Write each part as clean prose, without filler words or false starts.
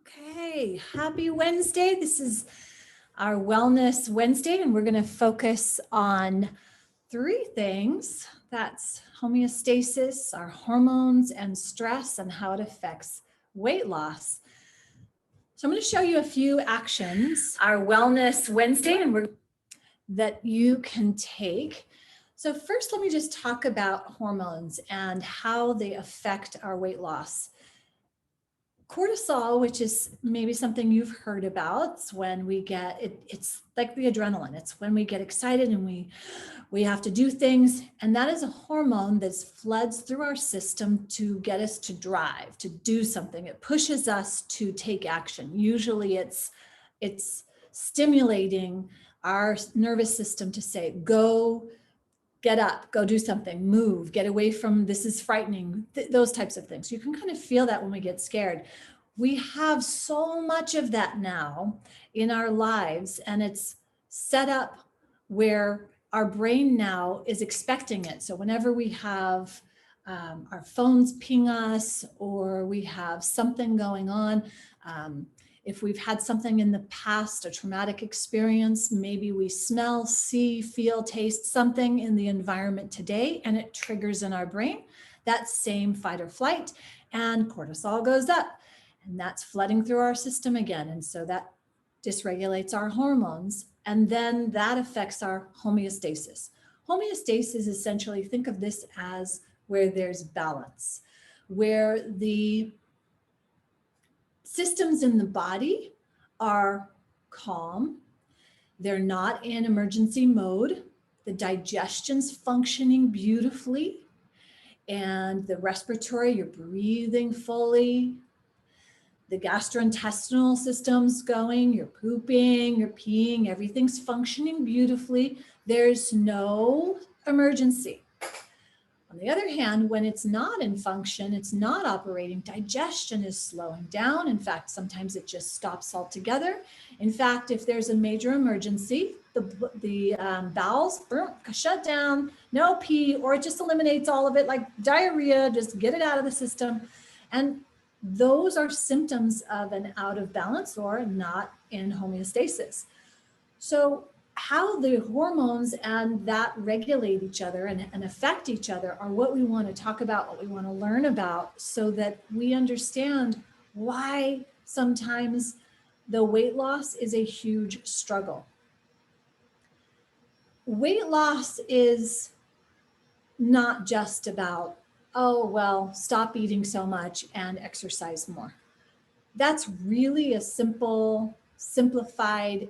Okay, happy Wednesday. This is our Wellness Wednesday, and we're going to focus on three things. That's homeostasis, our hormones, and stress, and how it affects weight loss. So I'm going to show you a few actions, our Wellness Wednesday, that you can take. So first, let me just talk about hormones and how they affect our weight loss. Cortisol, which is maybe something you've heard about, it's when we get it, it's like the adrenaline. It's when we get excited and we have to do things, and that is a hormone that floods through our system to get us to drive, to do something. It pushes us to take action. Usually it's stimulating our nervous system to say, go, get up, go do something, move, get away from this is frightening, those types of things. You can kind of feel that when we get scared. We have so much of that now in our lives, and it's set up where our brain now is expecting it. So whenever we have our phones ping us, or we have something going on, if we've had something in the past, a traumatic experience, maybe we smell, see, feel, taste something in the environment today, and it triggers in our brain that same fight or flight, and cortisol goes up, and that's flooding through our system again. And so that dysregulates our hormones, and then that affects our homeostasis. Homeostasis, essentially, think of this as where there's balance, where the systems in the body are calm, they're not in emergency mode, the digestion's functioning beautifully, and the respiratory, you're breathing fully, the gastrointestinal system's going, you're pooping, you're peeing, everything's functioning beautifully. There's no emergency. On the other hand, when it's not in function, it's not operating, digestion is slowing down. In fact, sometimes it just stops altogether. In fact, if there's a major emergency, the bowels shut down, no pee, or it just eliminates all of it, like diarrhea, just get it out of the system. And those are symptoms of an out of balance or not in homeostasis. So how the hormones and that regulate each other and affect each other are what we want to talk about, what we want to learn about, so that we understand why sometimes the weight loss is a huge struggle. Weight loss is not just about, oh, well, stop eating so much and exercise more. That's really a simplified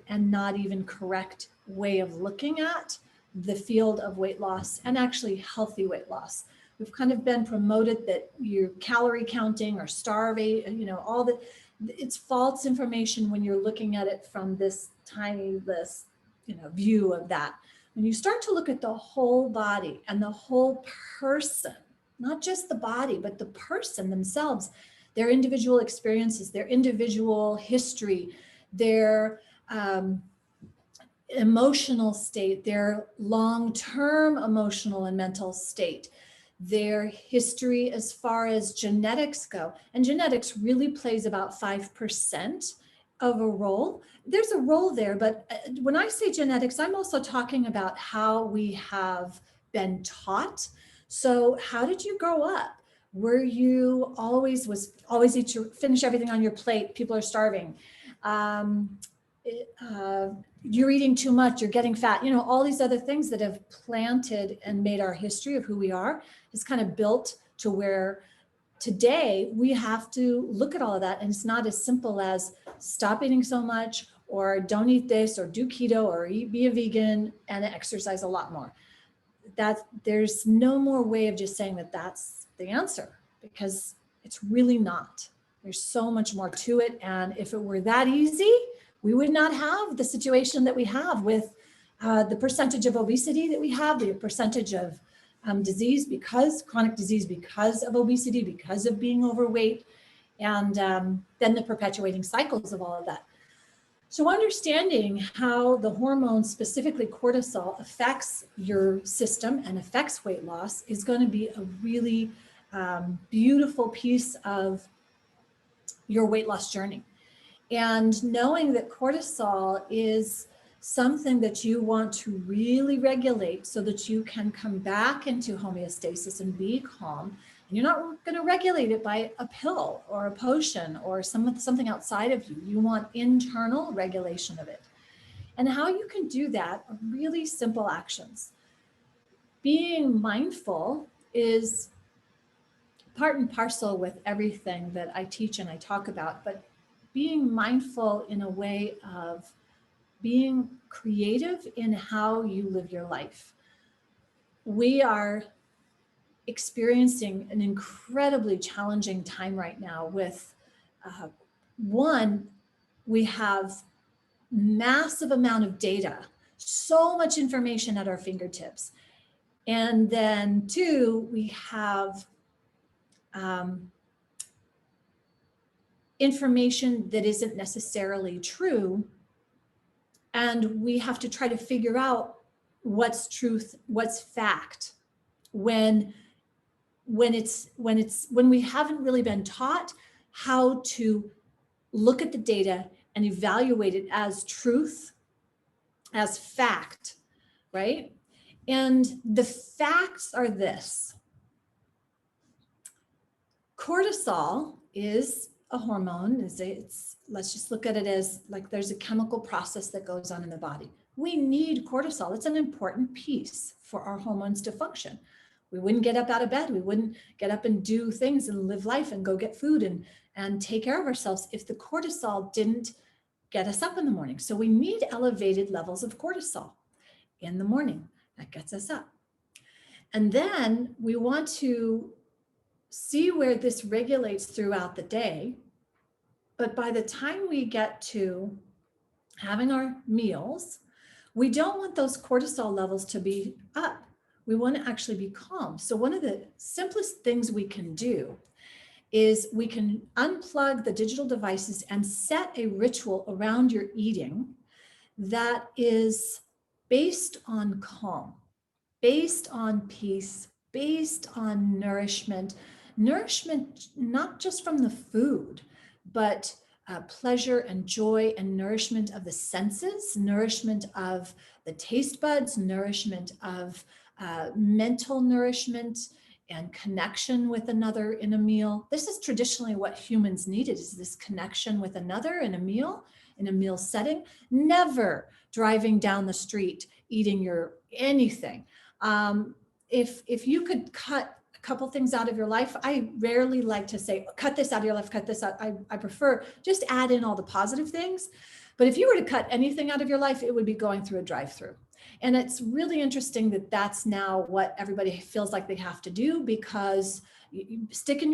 and not even correct way of looking at the field of weight loss, and actually healthy weight loss. We've kind of been promoted that you're calorie counting or starving, all that. It's false information when you're looking at it from this tiny list, view of that. When you start to look at the whole body and the whole person, not just the body, but the person themselves, their individual experiences, their individual history, their emotional state, their long-term emotional and mental state, their history as far as genetics go. And genetics really plays about 5% of a role. There's a role there, but when I say genetics, I'm also talking about how we have been taught. So how did you grow up? Were you always eat finish everything on your plate? People are starving. You're eating too much, you're getting fat, all these other things that have planted and made our history of who we are is kind of built to where today we have to look at all of that. And it's not as simple as stop eating so much, or don't eat this, or do keto, or be a vegan and exercise a lot more. There's no more way of just saying that that's the answer, because it's really not. There's so much more to it. And if it were that easy, we would not have the situation that we have with the percentage of obesity that we have, the percentage of chronic disease because of obesity, because of being overweight, and then the perpetuating cycles of all of that. So understanding how the hormones, specifically cortisol, affects your system and affects weight loss is going to be a really beautiful piece of your weight loss journey. And knowing that cortisol is something that you want to really regulate so that you can come back into homeostasis and be calm. And you're not going to regulate it by a pill or a potion or something outside of you. You want internal regulation of it. And how you can do that are really simple actions. Being mindful is part and parcel with everything that I teach and I talk about, but being mindful in a way of being creative in how you live your life. We are experiencing an incredibly challenging time right now with one, we have massive amount of data, so much information at our fingertips. And then two, we have information that isn't necessarily true. And we have to try to figure out what's truth, what's fact, when we haven't really been taught how to look at the data and evaluate it as truth, as fact, right? And the facts are this. Cortisol is a hormone. Let's just look at it as like there's a chemical process that goes on in the body. We need cortisol. It's an important piece for our hormones to function. We wouldn't get up out of bed. We wouldn't get up and do things and live life and go get food and take care of ourselves if the cortisol didn't get us up in the morning. So we need elevated levels of cortisol in the morning. That gets us up. And then we want to see where this regulates throughout the day. But by the time we get to having our meals, we don't want those cortisol levels to be up. We want to actually be calm. So one of the simplest things we can do is we can unplug the digital devices and set a ritual around your eating that is based on calm, based on peace, based on nourishment not just from the food, but pleasure and joy and nourishment of the senses, nourishment of the taste buds, nourishment of mental nourishment and connection with another in a meal. This is traditionally what humans needed, is this connection with another in a meal setting, never driving down the street, eating your anything. If you could cut a couple things out of your life, I rarely like to say, cut this out of your life, cut this out. I prefer just add in all the positive things. But if you were to cut anything out of your life, it would be going through a drive-through. And it's really interesting that that's now what everybody feels like they have to do, because you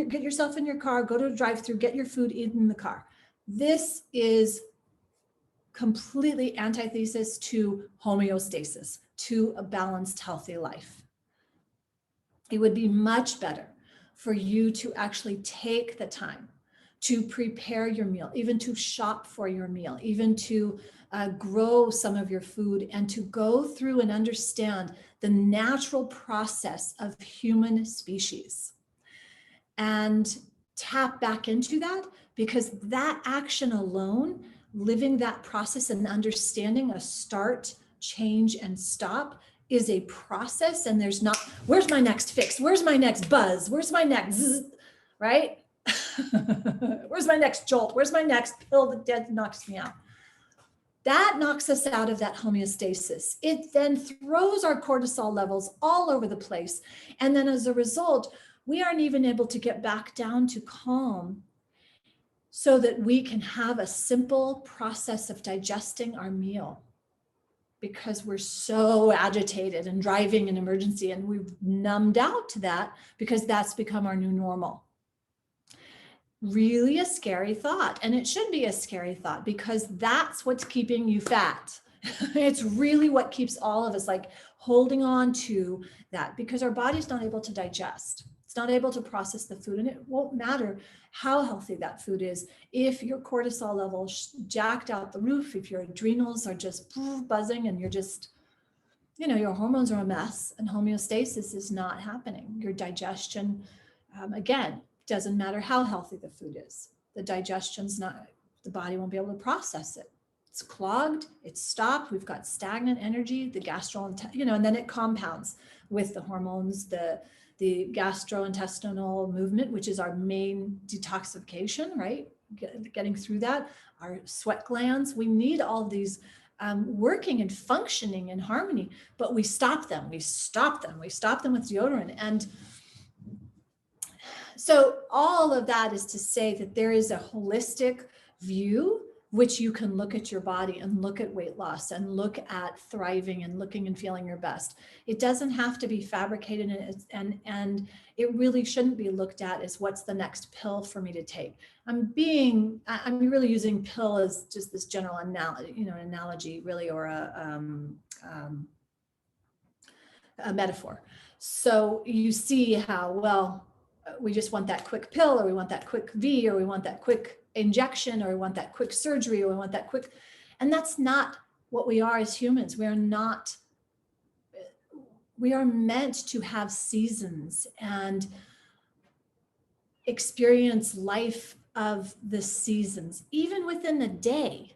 get yourself in your car, go to a drive-through, get your food in the car. This is completely antithesis to homeostasis, to a balanced, healthy life. It would be much better for you to actually take the time to prepare your meal, even to shop for your meal, even to grow some of your food, and to go through and understand the natural process of human species and tap back into that, because that action alone, living that process and understanding a start, change, and stop is a process. And there's not, where's my next fix? Where's my next buzz? Where's my next zzz, right? Where's my next jolt? Where's my next pill that knocks me out? That knocks us out of that homeostasis. It then throws our cortisol levels all over the place. And then as a result, we aren't even able to get back down to calm so that we can have a simple process of digesting our meal, because we're so agitated and driving an emergency, and we've numbed out to that because that's become our new normal. Really a scary thought. And it should be a scary thought, because that's what's keeping you fat. It's really what keeps all of us like holding on to that, because our body's not able to digest. It's not able to process the food, and it won't matter how healthy that food is if your cortisol levels jacked out the roof, if your adrenals are just buzzing and you're just, your hormones are a mess and homeostasis is not happening. Your digestion, again, doesn't matter how healthy the food is. The digestion's not, the body won't be able to process it. It's clogged, it's stopped, we've got stagnant energy, the and then it compounds with the hormones, the gastrointestinal movement, which is our main detoxification, right? Getting through that, our sweat glands, we need all these working and functioning in harmony, but we stop them with deodorant. And so all of that is to say that there is a holistic view which you can look at your body and look at weight loss and look at thriving and looking and feeling your best. It doesn't have to be fabricated, and it really shouldn't be looked at as what's the next pill for me to take. I'm really using pill as just this general analogy really, or a metaphor. So you see how, well, we just want that quick pill, or we want that quick V, or we want that quick injection, or we want that quick surgery, or we want that quick, and that's not what we are as humans. We are meant to have seasons and experience life of the seasons, even within the day.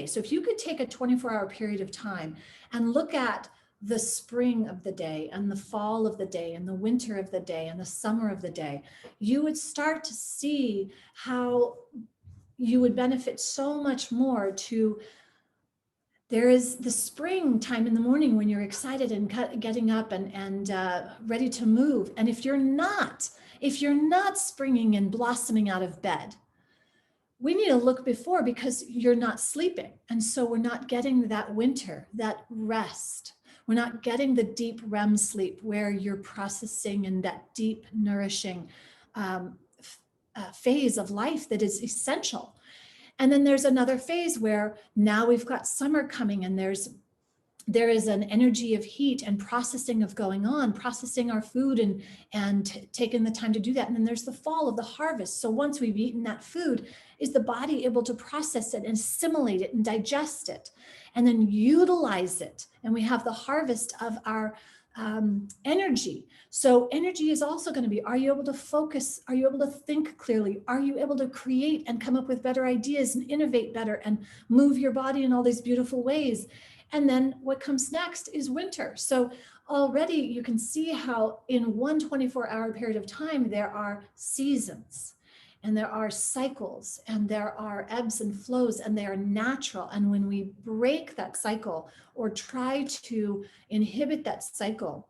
So if you could take a 24-hour period of time and look at the spring of the day and the fall of the day and the winter of the day and the summer of the day, you would start to see how you would benefit so much more to. There is the spring time in the morning when you're excited and getting up and ready to move. And if you're not springing and blossoming out of bed, we need to look before, because you're not sleeping. And so we're not getting that winter, that rest. We're not getting the deep REM sleep where you're processing in that deep, nourishing phase of life that is essential. And then there's another phase where now we've got summer coming, and there is an energy of heat and processing of going on, processing our food and taking the time to do that. And then there's the fall of the harvest. So once we've eaten that food, is the body able to process it and assimilate it and digest it and then utilize it? And we have the harvest of our energy. So energy is also going to be, are you able to focus? Are you able to think clearly? Are you able to create and come up with better ideas and innovate better and move your body in all these beautiful ways? And then what comes next is winter. So already you can see how in one 24-hour period of time, there are seasons and there are cycles and there are ebbs and flows, and they are natural. And when we break that cycle or try to inhibit that cycle,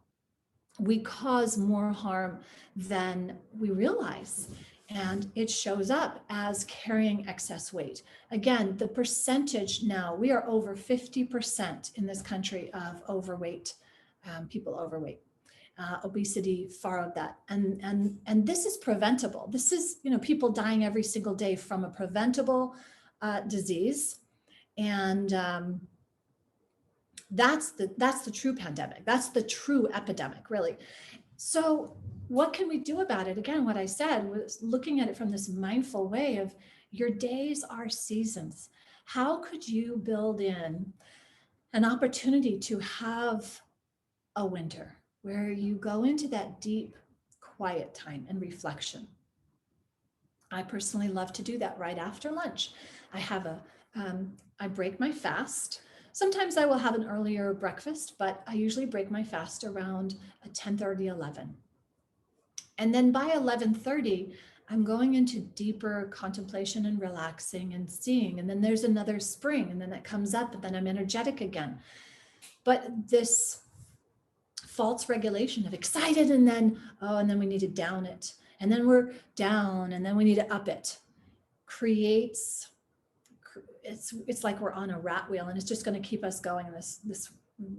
we cause more harm than we realize. And it shows up as carrying excess weight. Again, the percentage now, we are over 50% in this country of overweight, people overweight. Obesity far of that. And this is preventable. This is, people dying every single day from a preventable disease. And that's the true pandemic. That's the true epidemic, really. So what can we do about it? Again, what I said was looking at it from this mindful way of your days are seasons. How could you build in an opportunity to have a winter where you go into that deep, quiet time and reflection? I personally love to do that right after lunch. I break my fast. Sometimes I will have an earlier breakfast, but I usually break my fast around 10:30, 11. And then by 11:30, I'm going into deeper contemplation and relaxing and seeing. And then there's another spring, and then it comes up, and then I'm energetic again. But this false regulation of excited, and then we need to down it. And then we're down, and then we need to up it. It's like we're on a rat wheel, and it's just going to keep us going in this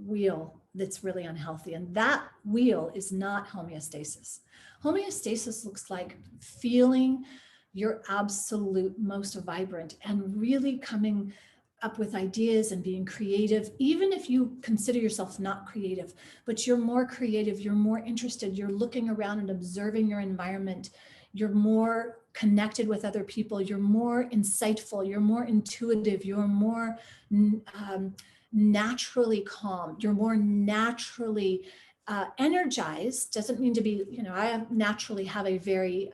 wheel that's really unhealthy. And that wheel is not homeostasis. Homeostasis looks like feeling your absolute most vibrant and really coming up with ideas and being creative, even if you consider yourself not creative, but you're more creative, you're more interested, you're looking around and observing your environment, you're more connected with other people, you're more insightful, you're more intuitive, you're more naturally calm, you're more naturally energized. Doesn't mean to be, I naturally have a very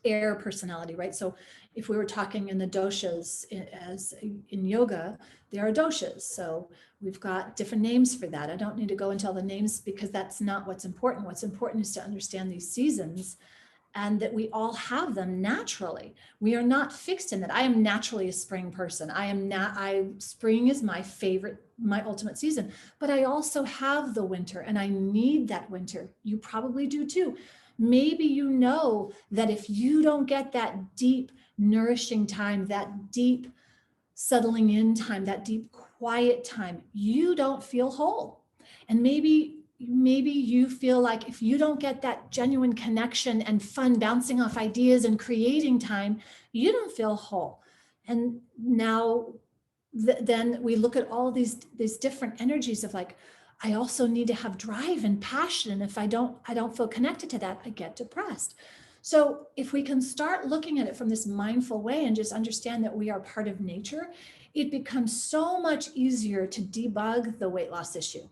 air personality, right? So if we were talking in the doshas, as in yoga, there are doshas. So we've got different names for that. I don't need to go into all the names because that's not what's important. What's important is to understand these seasons and that we all have them naturally. We are not fixed in that. I am naturally a spring person. Spring is my favorite, my ultimate season, but I also have the winter and I need that winter. You probably do too. Maybe you know that if you don't get that deep nourishing time, that deep settling in time, that deep quiet time, you don't feel whole. And maybe you feel like if you don't get that genuine connection and fun bouncing off ideas and creating time, you don't feel whole. And now then we look at all these different energies of like, I also need to have drive and passion. And if I don't feel connected to that, I get depressed. So if we can start looking at it from this mindful way and just understand that we are part of nature, it becomes so much easier to debug the weight loss issue.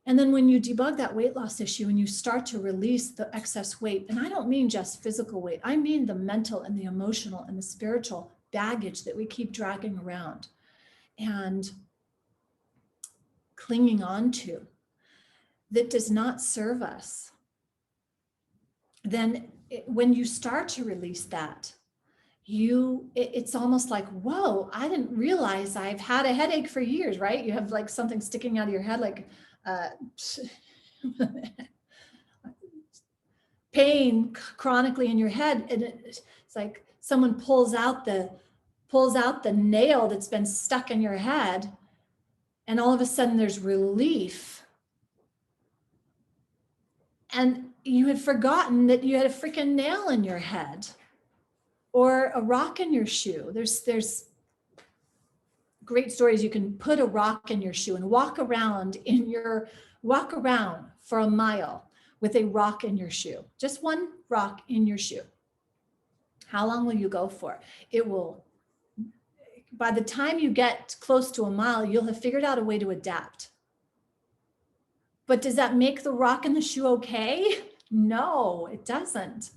And then when you debug that weight loss issue and you start to release the excess weight, and I don't mean just physical weight, I mean the mental and the emotional and the spiritual baggage that we keep dragging around and clinging on to that does not serve us, then when you start to release that, it's almost like, whoa, I didn't realize I've had a headache for years, right? You have like something sticking out of your head, like pain chronically in your head. And it's like someone pulls out the nail that's been stuck in your head. And all of a sudden there's relief. And you had forgotten that you had a freaking nail in your head or a rock in your shoe. There's great stories. You can put a rock in your shoe and walk around for a mile with a rock in your shoe, just one rock in your shoe. How long will you go for? By the time you get close to a mile, you'll have figured out a way to adapt. But does that make the rock in the shoe okay? No, it doesn't.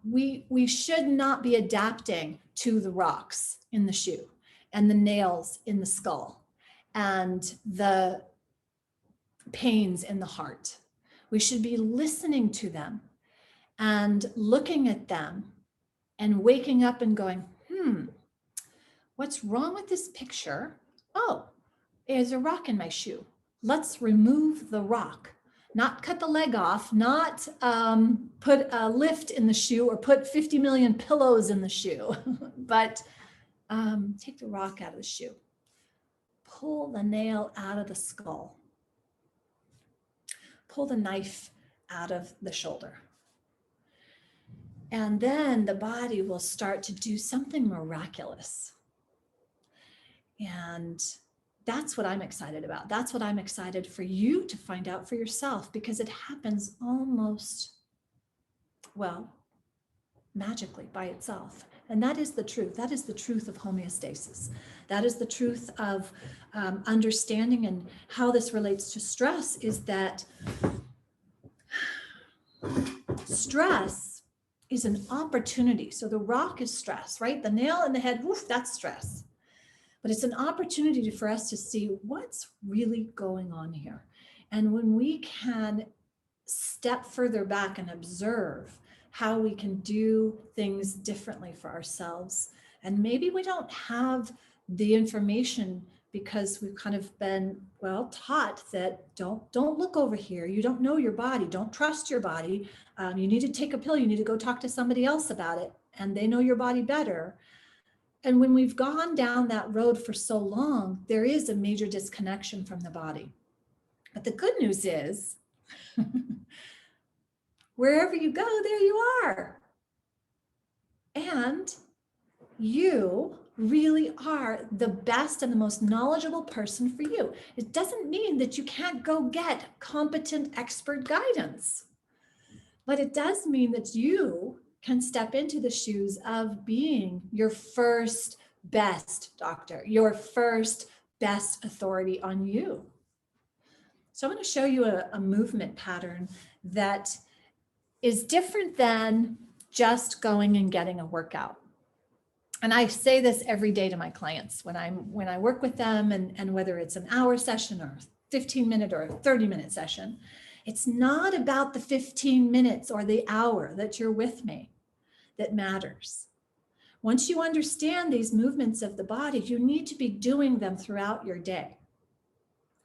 We should not be adapting to the rocks in the shoe and the nails in the skull and the pains in the heart. We should be listening to them and looking at them and waking up and going, what's wrong with this picture? Oh, there's a rock in my shoe. Let's remove the rock. Not cut the leg off, not put a lift in the shoe or put 50 million pillows in the shoe, but take the rock out of the shoe. Pull the nail out of the skull. Pull the knife out of the shoulder. And then the body will start to do something miraculous. And that's what I'm excited about. That's what I'm excited for you to find out for yourself, because it happens almost, magically by itself. And that is the truth. That is the truth of homeostasis. That is the truth of understanding and how this relates to stress, is that stress is an opportunity. So the rock is stress, right? The nail in the head, that's stress. But it's an opportunity for us to see what's really going on here. And when we can step further back and observe how we can do things differently for ourselves, and maybe we don't have the information because we've kind of been, taught that don't look over here. You don't know your body. Don't trust your body. You need to take a pill. You need to go talk to somebody else about it, and they know your body better. And when we've gone down that road for so long, there is a major disconnection from the body. But the good news is, wherever you go, there you are. And you really are the best and the most knowledgeable person for you. It doesn't mean that you can't go get competent expert guidance, but it does mean that you can step into the shoes of being your first best doctor, your first best authority on you. So I'm going to show you a movement pattern that is different than just going and getting a workout. And I say this every day to my clients when I work with them, and whether it's an hour session or 15-minute or a 30-minute session, it's not about the 15 minutes or the hour that you're with me that matters. Once you understand these movements of the body, you need to be doing them throughout your day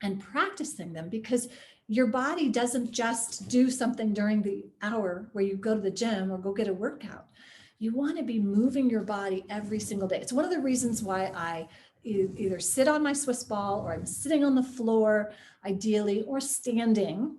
and practicing them, because your body doesn't just do something during the hour where you go to the gym or go get a workout. You want to be moving your body every single day. It's one of the reasons why I either sit on my Swiss ball, or I'm sitting on the floor, ideally, or standing,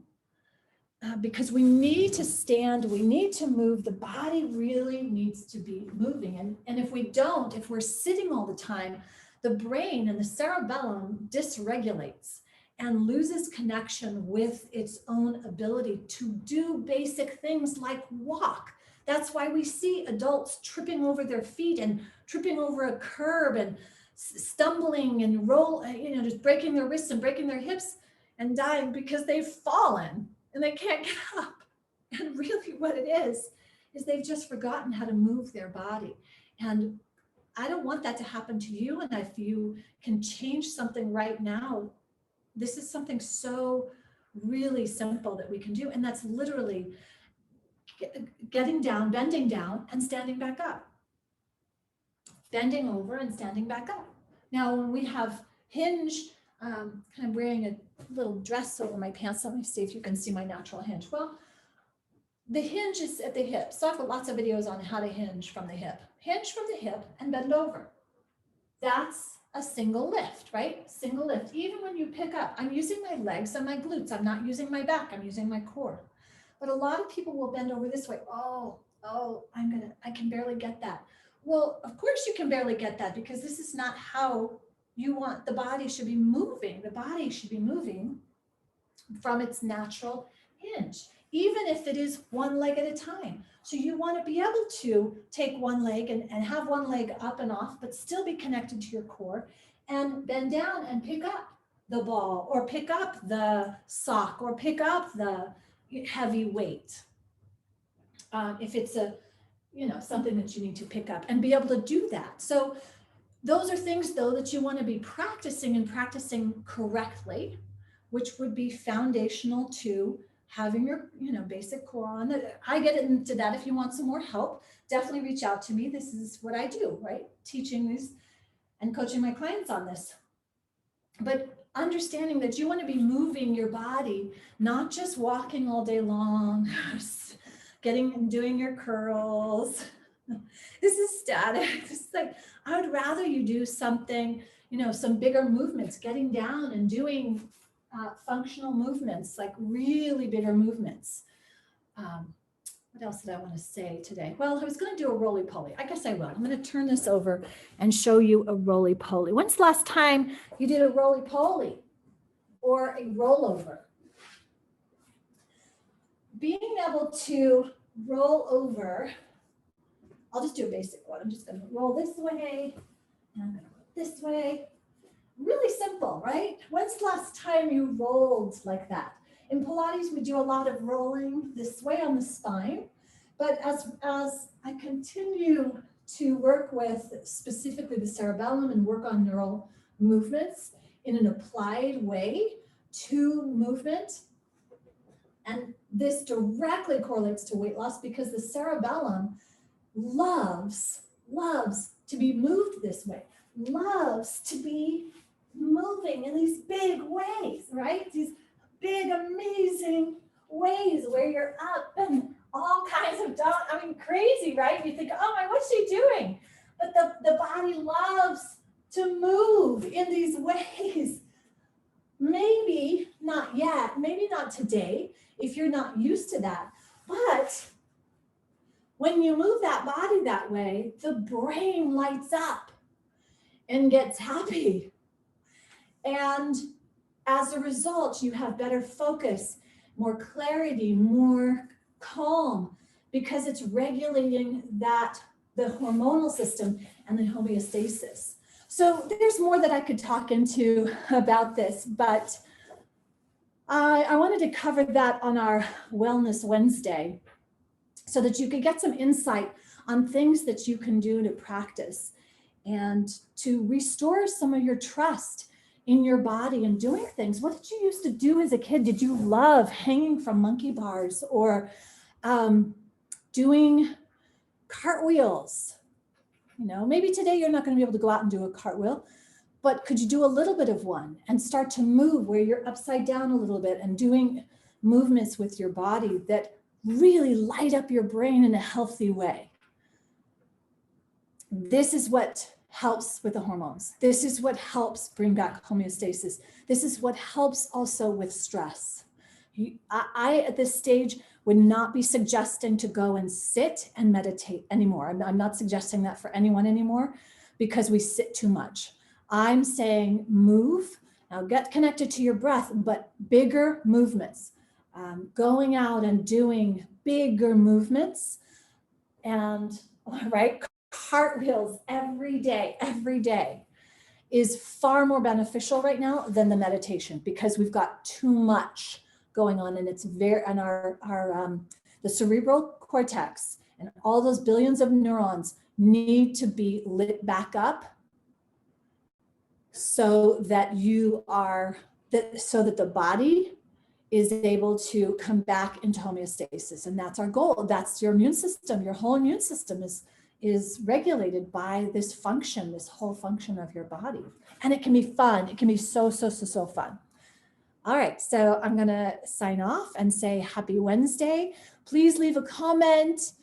because we need to stand, we need to move. The body really needs to be moving. And if we don't, if we're sitting all the time, the brain and the cerebellum dysregulates and loses connection with its own ability to do basic things like walk. That's why we see adults tripping over their feet and tripping over a curb and stumbling and just breaking their wrists and breaking their hips and dying because they've fallen and they can't get up. And really what it is they've just forgotten how to move their body. And I don't want that to happen to you. And if you can change something right now, this is something so really simple that we can do. And that's literally getting down, bending down, and standing back up. Bending over and standing back up. Now, when we have hinge, kind of wearing a little dress over my pants. Let me see if you can see my natural hinge. Well, the hinge is at the hip. So I've got lots of videos on how to hinge from the hip. Hinge from the hip and bend over. That's a single lift, right? Single lift. Even when you pick up, I'm using my legs and my glutes. I'm not using my back. I'm using my core. But a lot of people will bend over this way. Oh, I can barely get that. Well, of course you can barely get that, because this is not how you want the body should be moving. The body should be moving from its natural hinge, even if it is one leg at a time. So you want to be able to take one leg and have one leg up and off, but still be connected to your core, and bend down and pick up the ball, or pick up the sock, or pick up the heavy weight. If it's something that you need to pick up, and be able to do that. So those are things, though, that you want to be practicing, and practicing correctly, which would be foundational to having your, basic core on. I get into that. If you want some more help, definitely reach out to me. This is what I do, right? Teaching these and coaching my clients on this. But understanding that you want to be moving your body, not just walking all day long, getting and doing your curls. This is static. This is like, I would rather you do something, some bigger movements, getting down and doing functional movements, like really bigger movements. What else did I want to say today? Well, I was going to do a roly-poly. I guess I will. I'm going to turn this over and show you a roly-poly. When's the last time you did a roly-poly or a rollover? Being able to roll over, I'll just do a basic one. I'm just going to roll this way, and I'm going to roll this way. Really simple, right? When's the last time you rolled like that? In Pilates, we do a lot of rolling this way on the spine, but as I continue to work with specifically the cerebellum and work on neural movements in an applied way to movement, and this directly correlates to weight loss, because the cerebellum loves to be moved this way, loves to be moving in these big ways, right? These big, amazing ways where you're up and all kinds of, crazy, right? You think, oh my, what's she doing? But the body loves to move in these ways. Maybe not yet, maybe not today, if you're not used to that. But when you move that body that way, the brain lights up and gets happy. And as a result, you have better focus, more clarity, more calm, because it's regulating the hormonal system and the homeostasis. So there's more that I could talk into about this, but I wanted to cover that on our Wellness Wednesday so that you could get some insight on things that you can do to practice. and to restore some of your trust in your body and doing things. What did you used to do as a kid? Did you love hanging from monkey bars or doing cartwheels? You know, maybe today you're not going to be able to go out and do a cartwheel, but could you do a little bit of one and start to move where you're upside down a little bit and doing movements with your body that really light up your brain in a healthy way? This is what helps with the hormones. This is what helps bring back homeostasis. This is what helps also with stress. I at this stage would not be suggesting to go and sit and meditate anymore. I'm not suggesting that for anyone anymore because we sit too much. I'm saying move. Now get connected to your breath, but bigger movements. Going out and doing bigger movements and, right, cartwheels every day is far more beneficial right now than the meditation because we've got too much going on, and it's and the cerebral cortex and all those billions of neurons need to be lit back up so that so that the body is able to come back into homeostasis. And that's our goal. That's your immune system. Your whole immune system is regulated by this function, this whole function of your body. And it can be fun. It can be so fun. All right, so I'm gonna sign off and say happy Wednesday. Please leave a comment,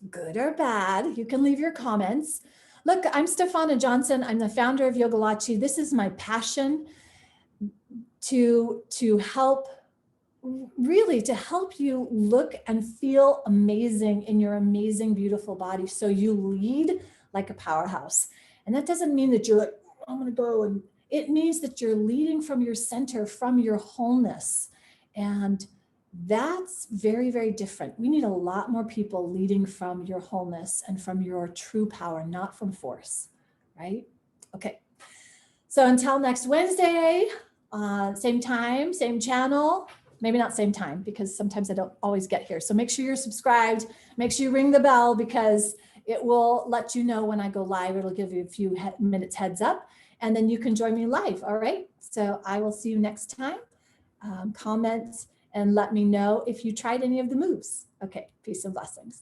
good or bad. You can leave your comments. Look, I'm Stefana Johnson. I'm the founder of Yogilachi. This is my passion to help, really to help you look and feel amazing in your amazing, beautiful body so you lead like a powerhouse. And that doesn't mean that you're like, I'm gonna go, and it means that you're leading from your center, from your wholeness. And that's very, very different. We need a lot more people leading from your wholeness and from your true power, not from force, right? Okay, so until next Wednesday, same time, same channel, maybe not same time because sometimes I don't always get here. So make sure you're subscribed, make sure you ring the bell because it will let you know when I go live. It'll give you a few minutes heads up and then you can join me live, all right? So I will see you next time. Comment and let me know if you tried any of the moves. Okay, peace and blessings.